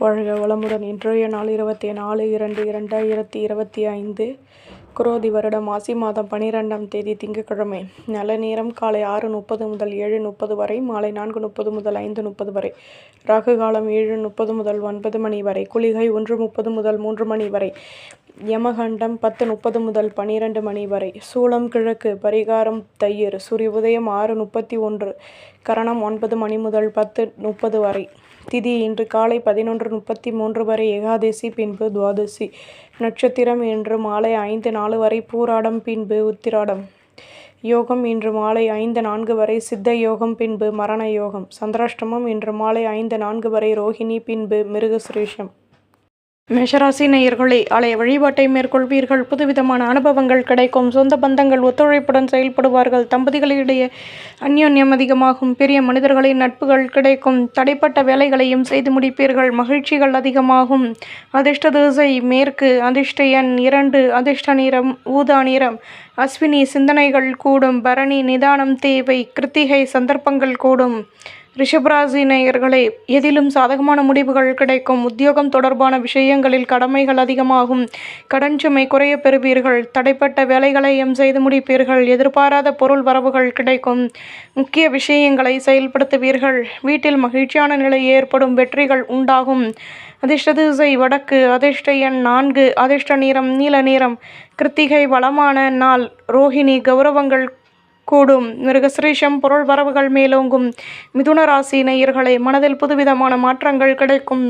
வாழ்க வளமுடன். இன்றைய நாள் 24/2/2025 குரோதி வருடம் ஆசி மாதம் 12ஆம் தேதி திங்கட்கிழமை. நல்ல நேரம் காலை 6:30 முதல் 7:30 வரை, மாலை 4:30 முதல் 5:30 வரை. ராகு காலம் 7:30 முதல் 9 மணி வரை. குளிகை 1:30 முதல் 3 மணி வரை. யமகண்டம் 10:30 முதல் 12 மணி வரை. சூலம் கிழக்கு. பரிகாரம் தயிர். சூரிய உதயம் 6:31. கரணம் 9 மணி முதல் 10:30 வரை. திதி இன்று காலை 11:33 வரை ஏகாதசி, பின்பு துவாதசி. நட்சத்திரம் இன்று மாலை 5:04 வரை பூராடம், பின்பு உத்திராடம். யோகம் இன்று மாலை 5:04 வரை சித்த யோகம், பின்பு மரண யோகம். சந்திராஷ்டமம் இன்று மாலை 5:04 வரை ரோஹிணி, பின்பு மிருகசுரேஷம். மேஷராசி நேயர்களே, ஆலய வழிபாட்டை மேற்கொள்வீர்கள். புதுவிதமான அனுபவங்கள் கிடைக்கும். சொந்த பந்தங்கள் ஒத்துழைப்புடன் செயல்படுவார்கள். தம்பதிகளிடையே அந்யோன்யம் அதிகமாகும். பெரிய மனிதர்களின் நட்புகள் கிடைக்கும். தடைப்பட்ட வேலைகளையும் செய்து முடிப்பீர்கள். மகிழ்ச்சிகள் அதிகமாகும். அதிர்ஷ்ட திசை மேற்கு. அதிர்ஷ்ட எண் 2. அதிர்ஷ்ட நிறம் ஊதா நிறம். அஸ்வினி சிந்தனைகள் கூடும். பரணி நிதானம் தேவை. கிருத்திகை சந்தர்ப்பங்கள் கூடும். ரிஷபராசி நேயர்களே, எதிலும் சாதகமான முடிவுகள் கிடைக்கும். உத்தியோகம் தொடர்பான விஷயங்களில் கடமைகள் அதிகமாகும். கடன் சுமை குறைய பெறுவீர்கள். தடைப்பட்ட வேலைகளையும் செய்து முடிப்பீர்கள். எதிர்பாராத பொருள் வரவுகள் கிடைக்கும். முக்கிய விஷயங்களை செயல்படுத்துவீர்கள். வீட்டில் மகிழ்ச்சியான நிலை ஏற்படும். வெற்றிகள் உண்டாகும். அதிர்ஷ்ட திசை வடக்கு. அதிர்ஷ்ட எண் 4. அதிர்ஷ்ட நிறம் நீல நிறம். கிருத்திகை வளமான நாள். ரோஹிணி கௌரவங்கள் கூடும். மிருகசுரேஷம் பொருள் வரவுகள் மேலோங்கும். மிதுன ராசி நேயர்களே, மனதில் புதுவிதமான மாற்றங்கள் கிடைக்கும்.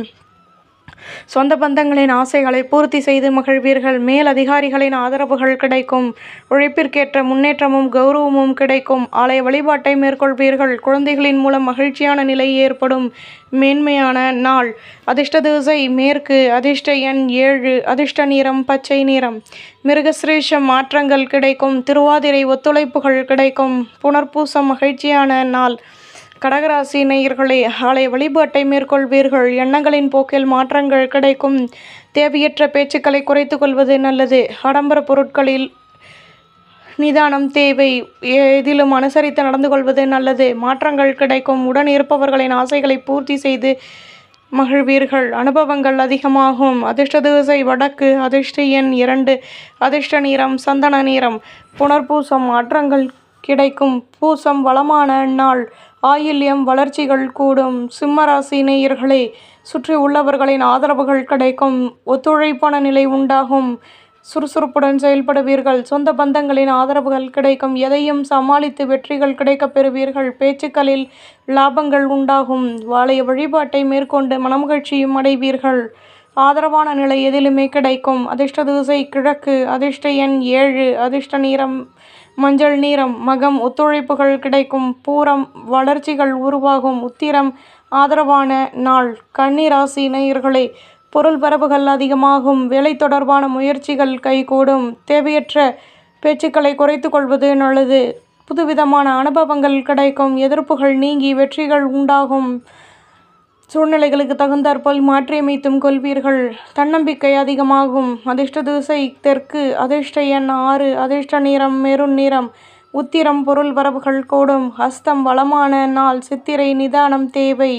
சொந்த பந்தங்களின் ஆசைகளை பூர்த்தி செய்து மகிழ்வீர்கள். மேல் அதிகாரிகளின் ஆதரவுகள் கிடைக்கும். உழைப்பிற்கேற்ற முன்னேற்றமும் கௌரவமும் கிடைக்கும். ஆலய வழிபாட்டை மேற்கொள்வீர்கள். குழந்தைகளின் மூலம் மகிழ்ச்சியான நிலை ஏற்படும். மேன்மையான நாள். அதிர்ஷ்ட திசை மேற்கு. அதிர்ஷ்ட எண் 7. அதிர்ஷ்ட நிறம் பச்சை நிறம். மிருகசுரேஷம் மாற்றங்கள் கிடைக்கும். திருவாதிரை ஒத்துழைப்புகள் கிடைக்கும். புனர்பூசம் மகிழ்ச்சியான நாள். கடகராசி நேயர்களே, ஆலய வழிபாட்டை மேற்கொள்வீர்கள். எண்ணங்களின் போக்கில் மாற்றங்கள் கிடைக்கும். தேவையற்ற பேச்சுக்களை குறைத்து கொள்வது நல்லது. ஆடம்பர பொருட்களில் நிதானம் தேவை. எதிலும் அனுசரித்து நடந்து கொள்வது நல்லது. மாற்றங்கள் கிடைக்கும். உடன் இருப்பவர்களின் ஆசைகளை பூர்த்தி செய்து மகிழ்வீர்கள். அனுபவங்கள் அதிகமாகும். அதிர்ஷ்ட திசை வடக்கு. அதிர்ஷ்ட எண் 2. அதிர்ஷ்ட நிறம் சந்தன நிறம். புனர்பூசம் மாற்றங்கள் கிடைக்கும். பூசம் வளமான நாள். ஆயில்யம் வளர்ச்சிகள் கூடும். சிம்மராசி நேயர்களே, சுற்றி உள்ளவர்களின் ஆதரவுகள் கிடைக்கும். ஒத்துழைப்பான நிலை உண்டாகும். சுறுசுறுப்புடன் செயல்படுவீர்கள். சொந்த பந்தங்களின் ஆதரவுகள் கிடைக்கும். எதையும் சமாளித்து வெற்றிகள் கிடைக்கப் பெறுவீர்கள். பேச்சுக்களில் லாபங்கள் உண்டாகும். ஆலய வழிபாட்டை மேற்கொண்டு மனமகிழ்ச்சியும் அடைவீர்கள். ஆதரவான நிலை எதிலுமே கிடைக்கும். அதிர்ஷ்ட திசை கிழக்கு. அதிர்ஷ்ட எண் 7. அதிர்ஷ்ட நிறம் மஞ்சள் நிறம். மகம் ஒத்துழைப்புகள் கிடைக்கும். பூரம் வளர்ச்சிகள் உருவாகும். உத்திரம் ஆதரவான நாள். கன்னி ராசி நேயர்களே, பொருள் வரவுகள் அதிகமாகும். வேலை தொடர்பான முயற்சிகள் கைகூடும். தேவையற்ற பேச்சுக்களை குறைத்து கொள்வது நல்லது. புதுவிதமான அனுபவங்கள் கிடைக்கும். எதிர்ப்புகள் நீங்கி வெற்றிகள் உண்டாகும். சூழ்நிலைகளுக்கு தகுந்தாற்போல் மாற்றியமைத்தும் கொள்வீர்கள். தன்னம்பிக்கை அதிகமாகும். அதிர்ஷ்ட திசை தெற்கு. அதிர்ஷ்ட எண் 6. அதிர்ஷ்ட நிறம் மெரூன் நிறம். உத்திரம் பொருள் வரவுகள் கூடும். ஹஸ்தம் வளமான நாள். சித்திரை நிதானம் தேவை.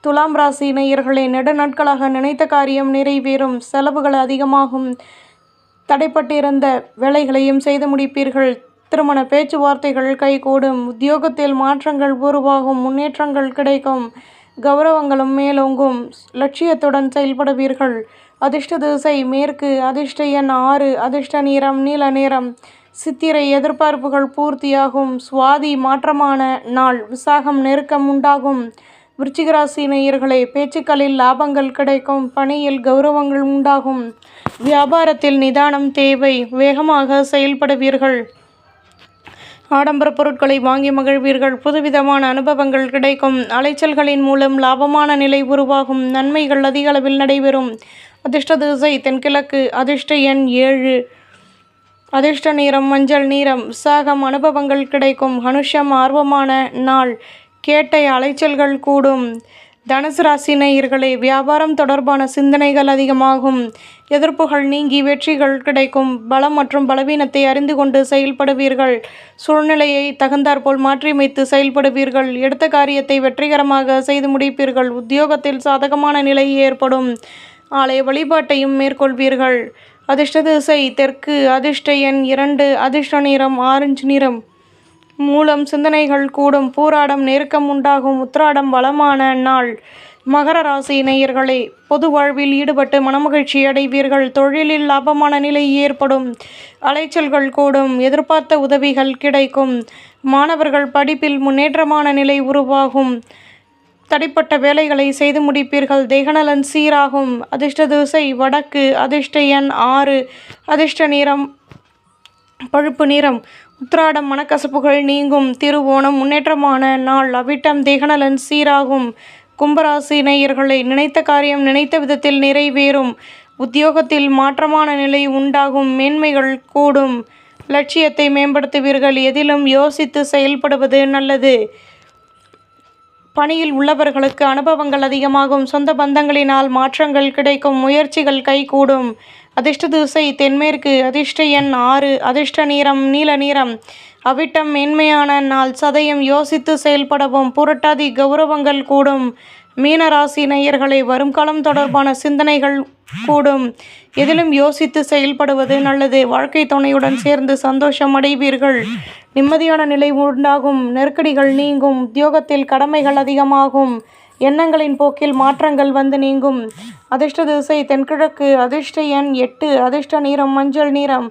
துலாம் ராசி நேயர்களே, நெடுநாட்களாக நினைத்த காரியம் நிறைவேறும். செலவுகள் அதிகமாகும். தடைப்பட்டிருந்த வேலைகளையும் செய்து முடிப்பீர்கள். திருமண பேச்சுவார்த்தைகள் கைகூடும். உத்தியோகத்தில் மாற்றங்கள் உருவாகும். முன்னேற்றங்கள் கிடைக்கும். கௌரவங்களும் மேலோங்கும். லட்சியத்துடன் செயல்படுவீர்கள். அதிர்ஷ்ட திசை மேற்கு. அதிர்ஷ்ட எண் 6. அதிர்ஷ்ட நிறம் நீல நிறம். சித்திரை எதிர்பார்ப்புகள் பூர்த்தியாகும். சுவாதி மாற்றமான நாள். விசாகம் நெருக்கம் உண்டாகும். விருச்சிகராசி நேயர்களே, பேச்சுக்களில் லாபங்கள் கிடைக்கும். பணியில் கௌரவங்கள் உண்டாகும். வியாபாரத்தில் நிதானம் தேவை. வேகமாக செயல்படுவீர்கள். ஆடம்பர பொருட்களை வாங்கி மகிழ்வீர்கள். புதுவிதமான அனுபவங்கள் கிடைக்கும். அலைச்சல்களின் மூலம் லாபமான நிலை உருவாகும். நன்மைகள் அதிக அளவில் நடைபெறும். அதிர்ஷ்ட திசை தென்கிழக்கு. அதிர்ஷ்ட எண் 7. அதிர்ஷ்ட நிறம் மஞ்சள் நிறம். விசாகம் அனுபவங்கள் கிடைக்கும். அனுஷம் ஆர்வமான நாள். கேட்டை அலைச்சல்கள் கூடும். தனுசு ராசி நேயர்களே, வியாபாரம் தொடர்பான சிந்தனைகள் அதிகமாகும். எதிர்ப்புகள் நீங்கி வெற்றிகள் கிடைக்கும். பலம் மற்றும் பலவீனத்தை அறிந்து கொண்டு செயல்படுவீர்கள். சூழ்நிலையை தகுந்தாற்போல் மாற்றியமைத்து செயல்படுவீர்கள். எடுத்த காரியத்தை வெற்றிகரமாக செய்து முடிப்பீர்கள். உத்தியோகத்தில் சாதகமான நிலை ஏற்படும். ஆலய வழிபாட்டையும் மேற்கொள்வீர்கள். அதிர்ஷ்ட திசை தெற்கு. அதிர்ஷ்ட எண் 2. அதிர்ஷ்ட நிறம் ஆரஞ்சு நிறம். மூலம் சிந்தனைகள் கூடும். பூராடம் நெருக்கம் உண்டாகும். உத்திராடம் வளமான நாள். மகர ராசி நேயர்களே, பொது வாழ்வில் ஈடுபட்டு மனமகிழ்ச்சி அடைவீர்கள். தொழிலில் லாபமான நிலை ஏற்படும். அலைச்சல்கள் கூடும். எதிர்பார்த்த உதவிகள் கிடைக்கும். மாணவர்கள் படிப்பில் முன்னேற்றமான நிலை உருவாகும். தடைப்பட்ட வேலைகளை செய்து முடிப்பீர்கள். தேகநலன் சீராகும். அதிர்ஷ்ட திசை வடக்கு. அதிர்ஷ்ட எண் 6. அதிர்ஷ்ட நிறம் பழுப்பு நிறம். உத்திராடம் மனக்கசப்புகள் நீங்கும். திருவோணம் முன்னேற்றமான நாள். அவிட்டம் தேகநலன் சீராகும். கும்பராசி நேயர்களை, நினைத்த காரியம் நினைத்த விதத்தில் நிறைவேறும். உத்தியோகத்தில் மாற்றமான நிலை உண்டாகும். மேன்மைகள் கூடும். லட்சியத்தை மேம்படுத்துவீர்கள். எதிலும் யோசித்து செயல்படுவது நல்லது. பணியில் உள்ளவர்களுக்கு அனுபவங்கள் அதிகமாகும். சொந்த பந்தங்களினால் மாற்றங்கள் கிடைக்கும். முயற்சிகள் கைகூடும். அதிர்ஷ்ட திசை தென்மேற்கு. அதிர்ஷ்ட எண் 6. அதிர்ஷ்ட நிறம் நீல நிறம். அவிட்டம் மேன்மையான நாள். சதயம் யோசித்து செயல்படவும். புரட்டாதி கௌரவங்கள் கூடும். மீனராசி நேயர்களை, வருங்காலம் தொடர்பான சிந்தனைகள் கூடும். எதிலும் யோசித்து செயல்படுவது நல்லது. வாழ்க்கை துணையுடன் சேர்ந்து சந்தோஷம் அடைவீர்கள். நிம்மதியான நிலை உண்டாகும். நெருக்கடிகள் நீங்கும். உத்தியோகத்தில் கடமைகள் அதிகமாகும். எண்ணங்களின் போக்கில் மாற்றங்கள் வந்து நீங்கும். அதிர்ஷ்ட திசை தென்கிழக்கு. அதிர்ஷ்ட எண் 8. அதிர்ஷ்ட நிறம் மஞ்சள் நிறம்.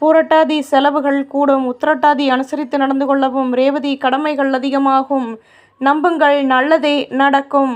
பூரட்டாதி செலவுகள் கூடும். உத்திரட்டாதி அனுசரித்து நடந்து கொள்ளவும். ரேவதி கடமைகள் அதிகமாகும். நம்புங்கள், நல்லதே நடக்கும்.